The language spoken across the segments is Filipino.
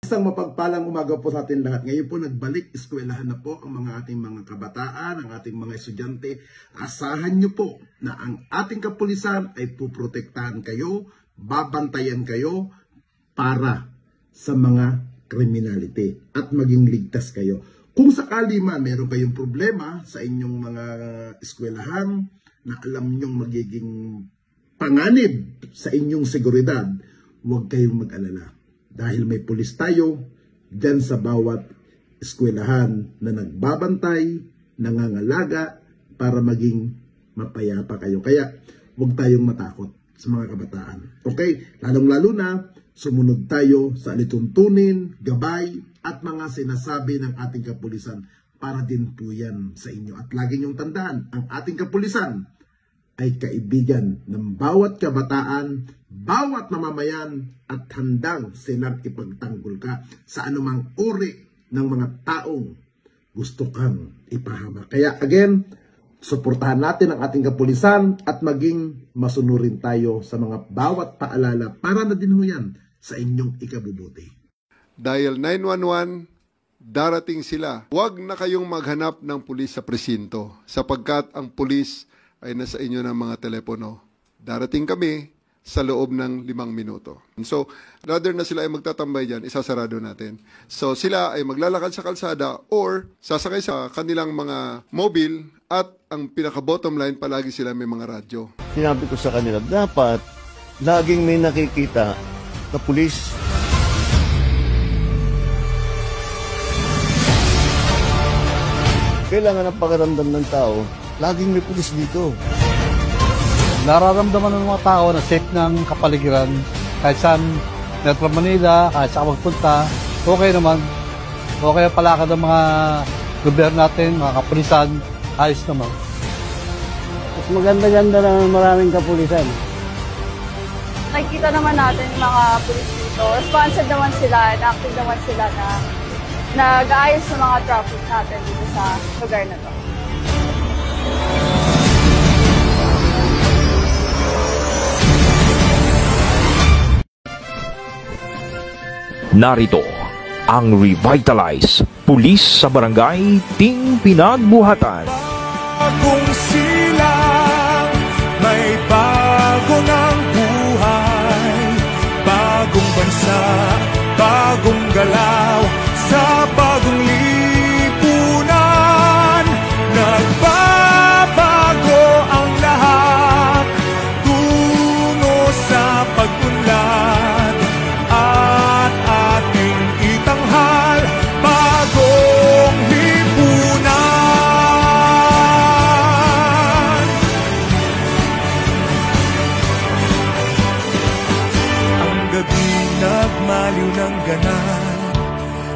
Isang mapagpalang umaga po sa atin lahat. Ngayon po nagbalik eskwelahan na po ang mga ating mga kabataan, ang ating mga estudyante. Asahan nyo po na ang ating kapulisan ay puprotektahan kayo, babantayan kayo para sa mga criminality at maging ligtas kayo. Kung sakali man meron kayong problema sa inyong mga eskwelahan na alam nyong magiging panganib sa inyong seguridad, huwag kayong mag-alala. Dahil may pulis tayo dyan sa bawat eskwelahan na nagbabantay, nangangalaga para maging mapayapa kayo. Kaya huwag tayong matakot sa mga kabataan. Okay? Lalong-lalo na sumunod tayo sa alituntunin, gabay at mga sinasabi ng ating kapulisan para din po yan sa inyo. At lagi niyong tandaan, ang ating kapulisan ay kaibigan ng bawat kabataan, bawat mamamayan at handang silang ipagtanggol ka sa anumang uri ng mga taong gusto kang ipahamak. Kaya again, suportahan natin ang ating kapulisan at maging masunurin tayo sa mga bawat paalala para na din ho yan sa inyong ikabubuti. Dial 911, darating sila. Huwag na kayong maghanap ng pulis sa presinto sapagkat ang pulis ay nasa inyo ng mga telepono. Darating kami sa loob ng 5 minuto. So, rather na sila ay magtatambay dyan, isasarado natin. So, sila ay maglalakad sa kalsada or sasakay sa kanilang mga mobile at ang pinaka-bottom line, palagi sila may mga radyo. Sinabi ko sa kanila, dapat laging may nakikita na pulis. Kailangan ang pakiramdam ng tao, laging may pulis dito. Nararamdaman ng mga tao na safe ng kapaligiran kahit saan Metro Manila, kahit saan magpunta, okay naman. Okay ang palakad ng mga gobyerno natin, mga kapulisan, ayos naman. Mas maganda-ganda naman maraming kapulisan. Nakikita naman natin yung mga pulis dito. Responsive naman sila, active naman sila na nag-aayos ng mga traffic natin dito sa lugar na to. Narito ang Revitalize Pulis sa Barangay Ting Pinagbuhatan. Bagong silang, may bago ng buhay, bagong bansa, bagong galaw, sa bagong lipunan. Nagbabago ang lahat, tungo sa pag-unlad, at ating itanghal bagong lipunan. Ang gabi nagmaliw ng ganap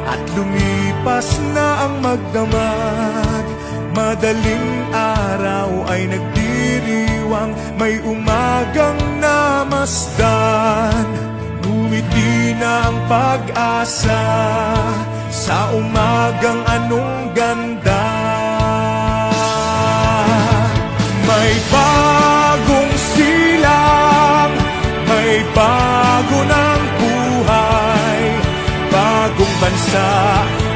at lumipas na ang magdamag. Madaling araw ay nagdiriwang, may umagang namasdan. Ngumiti na ang pag-asa sa umagang anong ganda. May bagong silang, may bago ng buhay, bagong bansa,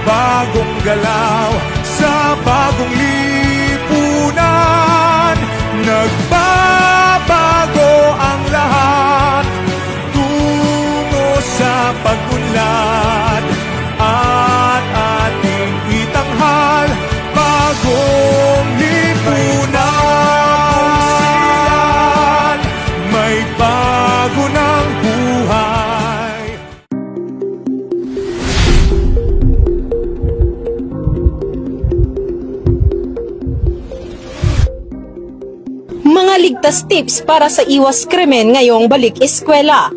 bagong galaw, sa bagong lipunan. Nagbabago ang lahat, tungo sa pag-unlad, at ating itanghal bagong lipunan. May bago ng buhay. Mga ligtas tips para sa iwas krimen ngayong balik eskwela.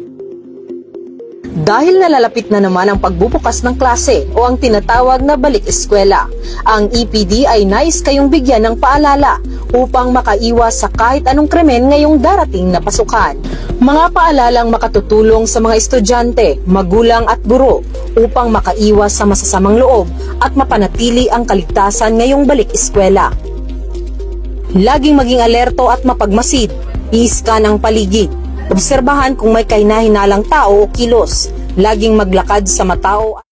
Dahil nalalapit na naman ang pagbubukas ng klase o ang tinatawag na balik eskwela, ang EPD ay nais kayong bigyan ng paalala upang makaiwas sa kahit anong krimen ngayong darating na pasukan. Mga paalalang makatutulong sa mga estudyante, magulang at guro upang makaiwas sa masasamang loob at mapanatili ang kaligtasan ngayong balik eskwela. Laging maging alerto at mapagmasid, i-scan ang paligid. Obserbahan kung may kahinahinalang tao o kilos. Laging maglakad sa matao.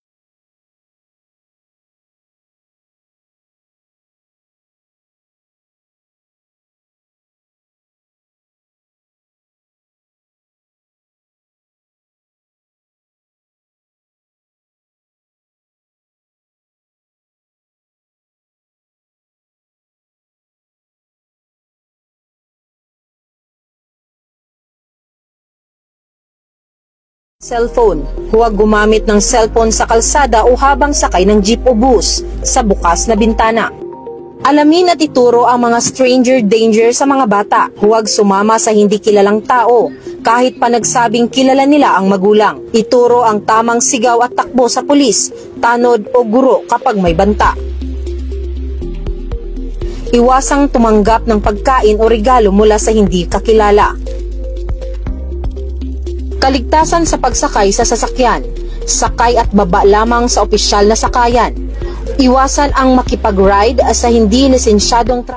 Cellphone. Huwag gumamit ng cellphone sa kalsada o habang sakay ng jeep o bus sa bukas na bintana. Alamin at ituro ang mga stranger danger sa mga bata. Huwag sumama sa hindi kilalang tao, kahit pa nagsabing kilala nila ang magulang. Ituro ang tamang sigaw at takbo sa pulis, tanod o guro kapag may banta. Iwasang tumanggap ng pagkain o regalo mula sa hindi kakilala. Kaligtasan sa pagsakay sa sasakyan. Sakay at baba lamang sa opisyal na sakayan. Iwasan ang makipag-ride sa hindi lisensyadong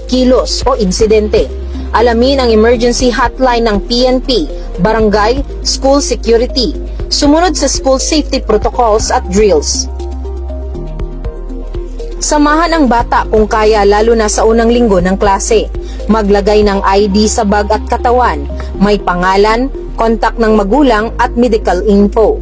kilos o insidente. Alamin ang emergency hotline ng PNP, barangay, school security. Sumunod sa school safety protocols at drills. Samahan ang bata kung kaya, lalo na sa unang linggo ng klase. Maglagay ng ID sa bag at katawan, may pangalan, kontak ng magulang at medical info.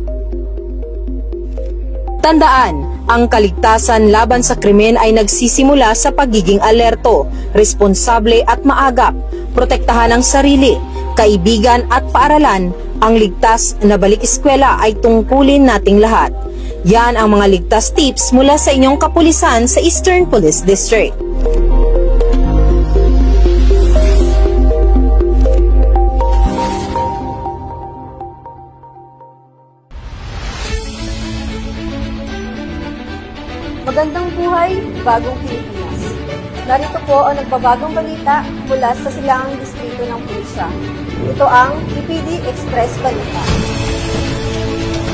Tandaan, ang kaligtasan laban sa krimen ay nagsisimula sa pagiging alerto, responsable at maagap. Protektahan ang sarili, kaibigan at paaralan. Ang ligtas na balik eskwela ay tungkulin nating lahat. Yan ang mga ligtas tips mula sa inyong kapulisan sa Eastern Police District. Magandang buhay, bagong Pilipinas. Narito po ang nagbabagong balita mula sa Silangang Distrito ng Pulisya. Ito ang EPD Express Balita.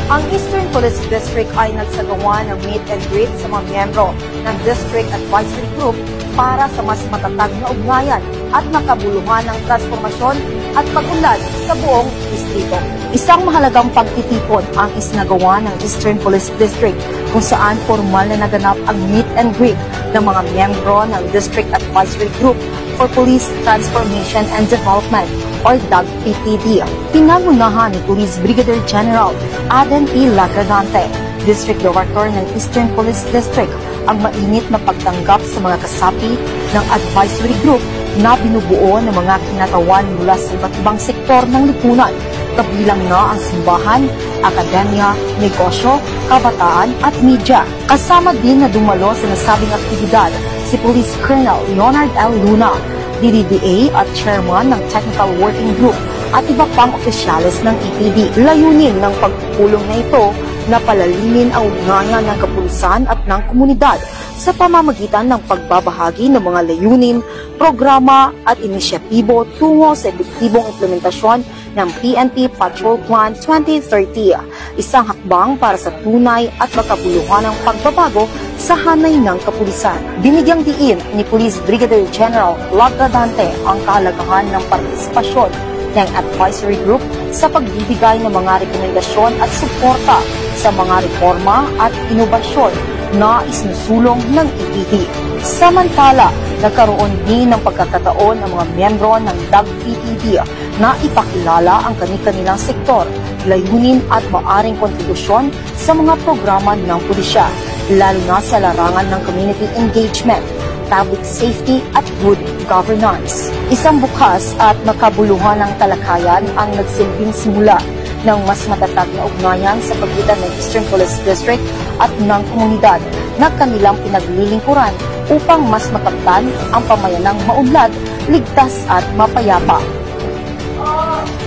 Ang Eastern Police District ay nagsagawa ng meet and greet sa mga miyembro ng District Advisory Group para sa mas matatag na ugnayan at makabuluhan ng transformasyon at pag-unlad sa buong distrito. Isang mahalagang pagtitipon ang isinagawa ng Eastern Police District kung saan formal na naganap ang meet and greet ng mga miyembro ng District Advisory Group for Police Transformation and Development or DAG-PTD. Pinangunahan ni Police Brigadier General Aden E. Lagradante, District Director ng Eastern Police District, ang mainit na pagtanggap sa mga kasapi ng advisory group na binubuo ng mga kinatawan mula sa iba't ibang sektor ng lipunan, kabilang na ang simbahan, akademya, negosyo, kabataan at media. Kasama din na dumalo sa nasabing aktibidad si Police Colonel Leonard L. Luna, DDDA at Chairman ng Technical Working Group at iba pang opisyales ng EPD. Layunin ng pagpupulong na ito na palalimin ang ugnayan ng kapulisan at ng komunidad sa pamamagitan ng pagbabahagi ng mga layunin, programa at inisyatibo tungo sa epektibong implementasyon ng PNP Patrol Plan 2030, isang hakbang para sa tunay at makabuluhan ng pagbabago sa hanay ng kapulisan. Binigyang diin ni Police Brigadier General Lagradante ang kahalagahan ng partisipasyon ng advisory group sa pagbibigay ng mga rekomendasyon at suporta sa mga reforma at inobasyon na isinusulong ng EPD. Samantala, nagkaroon din ng pagkakataon ng mga miyembro ng DAG-PTD na ipakilala ang kani-kanilang sektor, layunin at maaring kontribusyon sa mga programa ng pulisya, lalo na sa larangan ng community engagement, public safety at good governance. Isang bukas at makabuluhan ng talakayan ang nagsilbing simula ng mas matatag na ugnayan sa pagitan ng Eastern Police District at ng komunidad na kanilang pinaglilingkuran upang mas makamtan ang pamayanang maunlad, ligtas at mapayapa.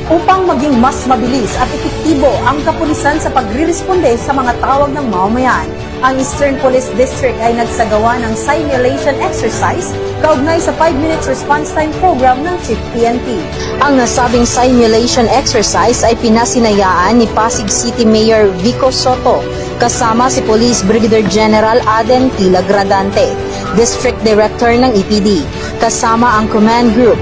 Upang maging mas mabilis at epektibo ang kapulisan sa pagre-responde sa mga tawag ng mamamayan, ang Eastern Police District ay nagsagawa ng simulation exercise kaugnay sa 5 minutes response time program ng Chief PNP. Ang nasabing simulation exercise ay pinasinayaan ni Pasig City Mayor Vico Soto kasama si Police Brigadier General Aden T. Lagradante, District Director ng EPD, kasama ang Command Group,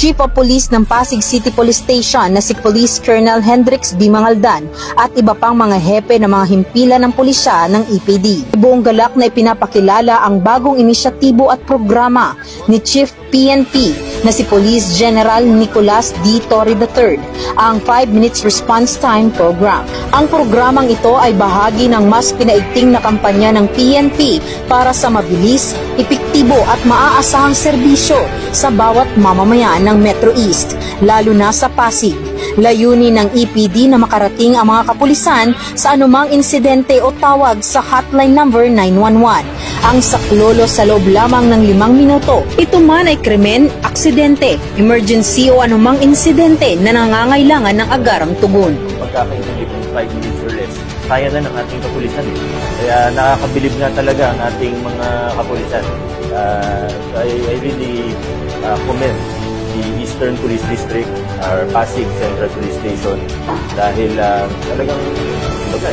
Chief of Police ng Pasig City Police Station na si Police Colonel Hendrix B. Mangaldan at iba pang mga hepe ng mga himpilan ng pulisya ng EPD. Buong galak na ipinapakilala ang bagong inisyatibo at programa ni Chief PNP na si Police General Nicolas D. Torre III ang 5 Minutes Response Time Program. Ang programang ito ay bahagi ng mas pinaigting na kampanya ng PNP para sa mabilis, epektibo at maaasahang serbisyo sa bawat mamamayan ng Metro East, lalo na sa Pasig. Layunin ng EPD na makarating ang mga kapulisan sa anumang insidente o tawag sa hotline number 911. Ang saklolo sa loob lamang ng 5 minuto. Ito man ay krimen, aksidente, emergency o anumang insidente na nangangailangan ng agarang tugon. Pagkakaintindi ng 5 minutes or less, kaya na ng ating kapulisan. Kaya nakakabilib nga talaga ang ating mga kapulisan. I really commend the Eastern Police District, our Pasig Central Police Station, dahil talagang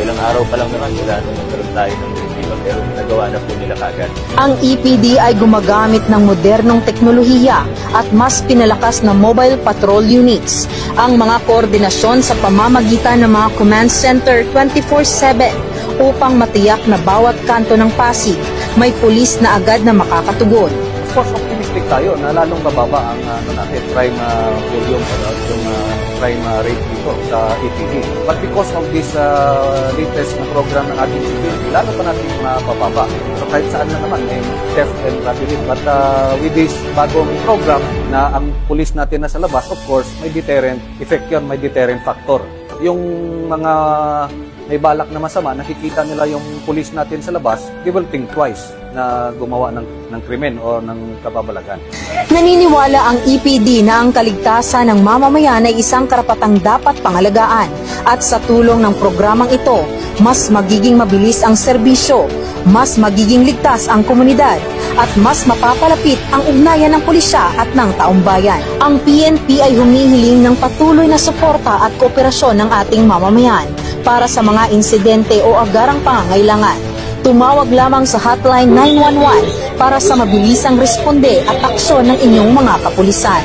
ilang araw pa lang naman mula nung nagkaroon tayo ng direktiba, pero nagawa na po nila kagad. Ang EPD ay gumagamit ng modernong teknolohiya at mas pinalakas na mobile patrol units. Ang mga koordinasyon sa pamamagitan ng mga command center 24/7 upang matiyak na bawat kanto ng Pasig may pulis na agad na makakatugon. Of course, optimistic tayo na lalong bababa ang crime volume o yung crime rate dito sa EPD. But because of this latest na program ng ating security, lalo pa natin mabababa. So kahit saan na naman, may theft and robbery. But with this bagong program na ang pulis natin na sa labas, of course, may deterrent effect yun, may deterrent factor. Yung mga may balak na masama, nakikita nila yung pulis natin sa labas, they will think twice na gumawa ng krimen o ng kababalagan. Naniniwala ang EPD na ang kaligtasan ng mamamayan ay isang karapatang dapat pangalagaan at sa tulong ng programang ito, mas magiging mabilis ang serbisyo, mas magiging ligtas ang komunidad at mas mapapalapit ang ugnayan ng pulisya at ng taumbayan. Ang PNP ay humihiling ng patuloy na suporta at kooperasyon ng ating mamamayan para sa mga insidente o agarang pangangailangan. Tumawag lamang sa hotline 911 para sa mabilisang responde at aksyon ng inyong mga kapulisan.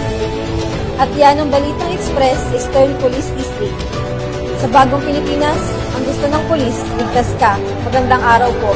At yan ang Balitang Express, Eastern Police District. Sa bagong Pilipinas, ang gusto ng pulis, ligtas ka. Magandang araw po.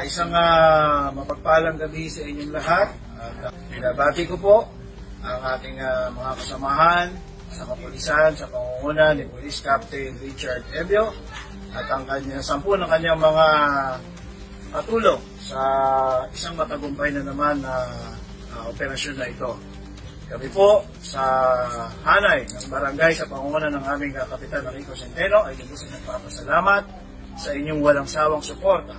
Isang mapagpalang gabi sa inyong lahat. Binabati ko po ang ating mga kasamahan sa kapulisan sa pangunguna ni Police Captain Richard Ebio at ang 10 ng kanyang mga katulong sa isang matagumpay na naman na operasyon na ito. Kami po sa hanay ng barangay sa pangunguna ng aming Kapitan Rico Centeno ay lubos na nagpapasalamat sa inyong walang sawang suporta.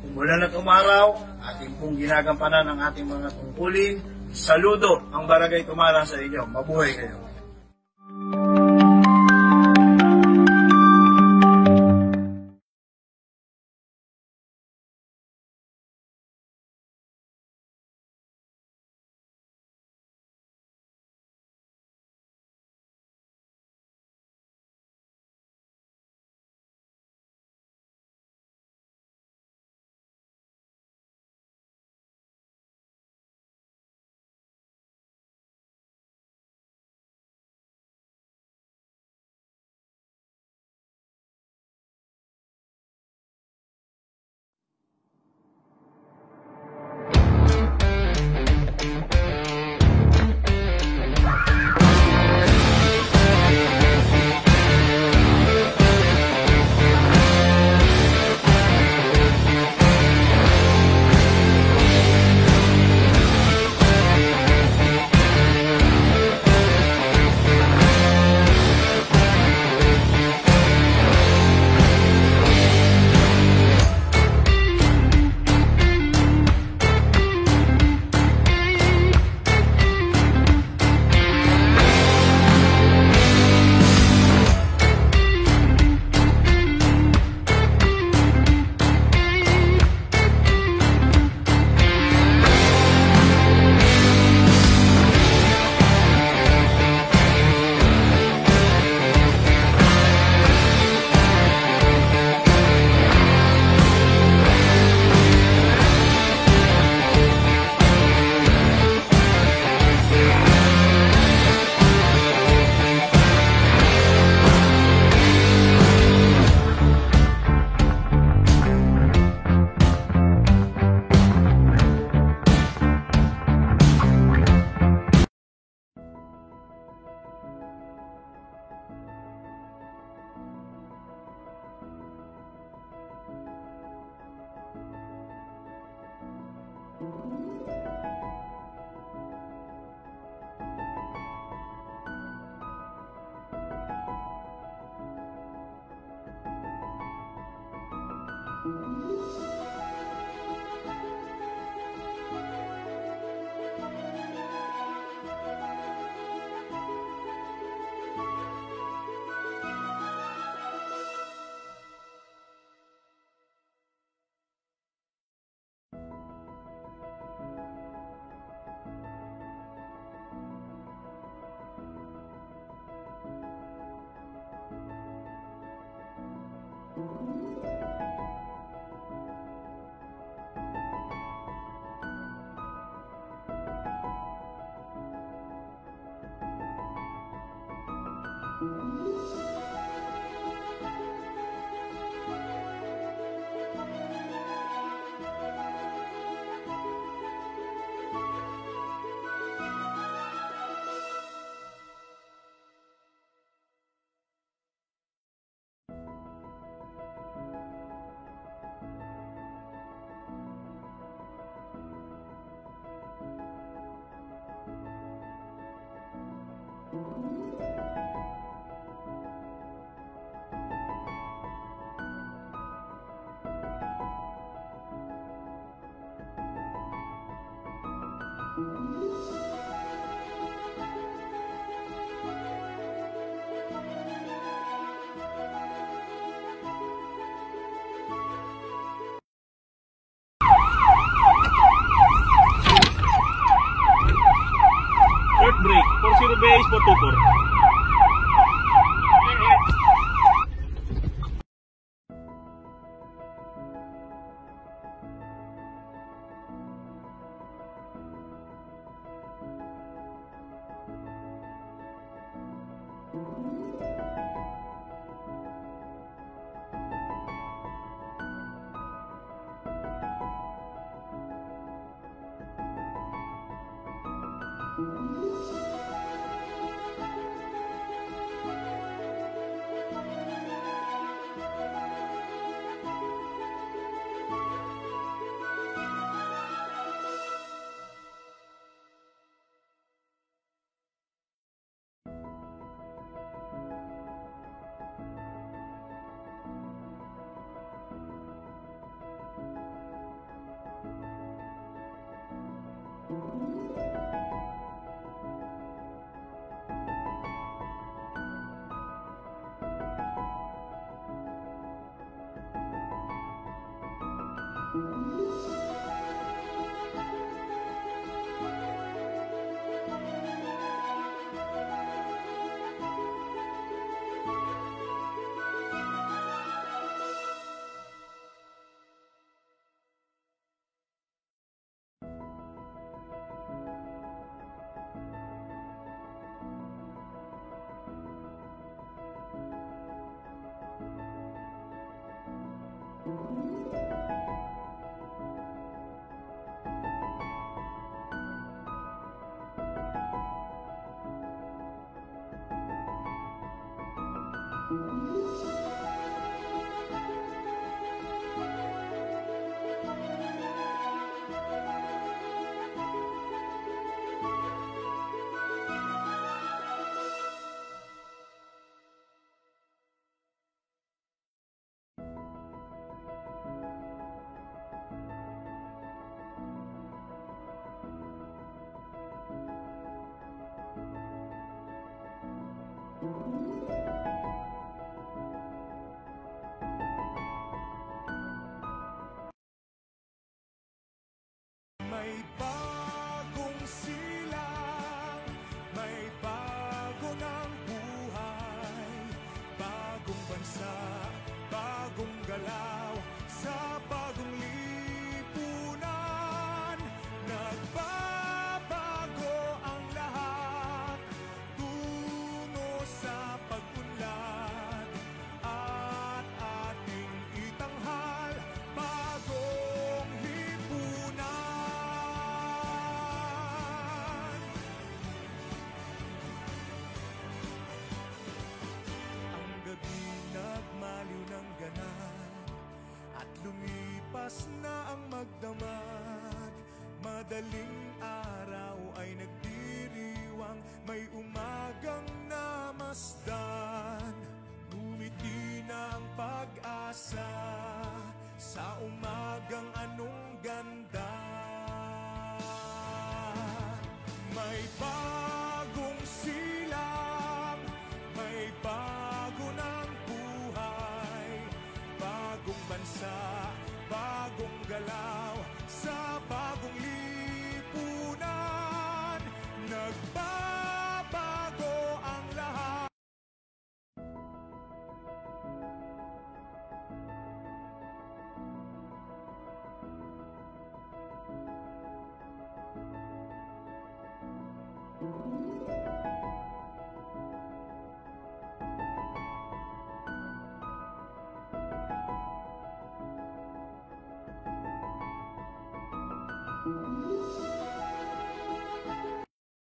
Umulan at umaraw, ating pong ginagampanan ang ating mga tungkulin. Saludo ang Barangay Tumarang sa inyo. Mabuhay kayo. Short break. 40 base, 424. May bagong silang, may bago ng buhay, bagong bansa, bagong galaw, sa bagong lipunan. Nagbabago ang lahat, tungo sa pag-unlad, at ating itanghal, bagong lipunan. Nagmaliw ng ganap at lumipas na ang magdamag, madaling